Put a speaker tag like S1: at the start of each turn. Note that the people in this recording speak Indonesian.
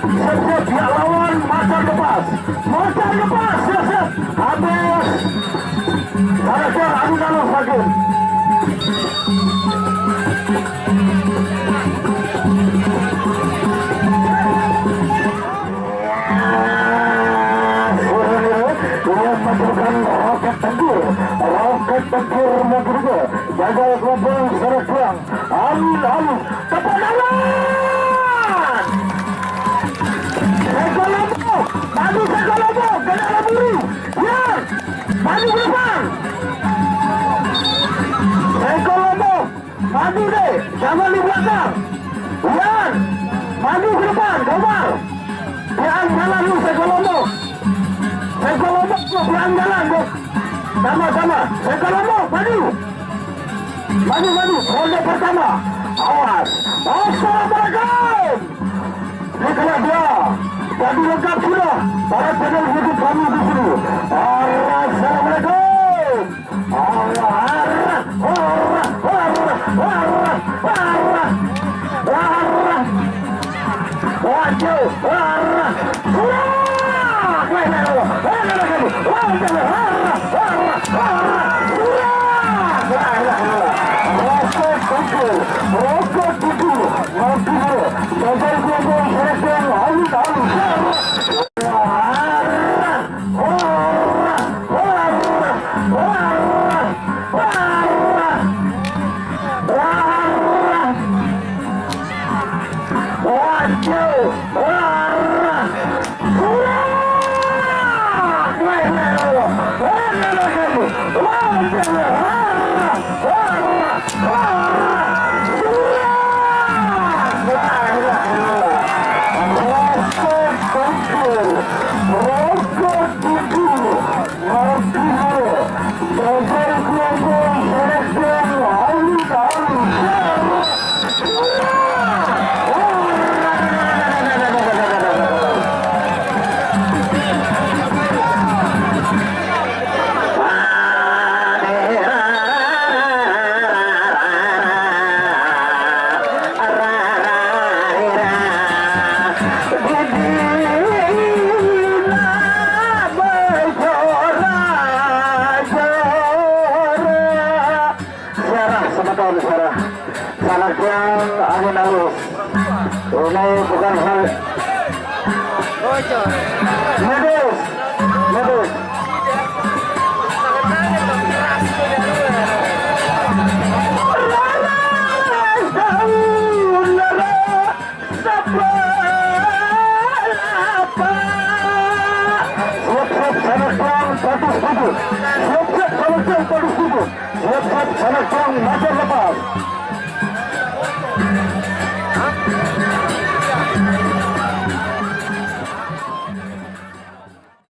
S1: Siap-siap dia lawan macan lepas, siap-siap habis Sarasar alun-alun Sragen. Masukkan roket tempur Madura, jaga kelompok Sarasar alun-alun tepat lawan. Maju Sekolombo, kena buru. Ya, maju ke depan. Sekolombo, maju deh, jangan di belakang. Ya, maju ke depan, Komar. Pelan jalan lu Sekolombo. Sekolombo, pelan jalan, Bos. Sama-sama, Sekolombo, maju. Maju, ronde pertama. Awas, assalamualaikum. Itulah dia. Tadi lengkap sudah para channel YouTube kami di sini. Assalamualaikum. Ini bukan hal medis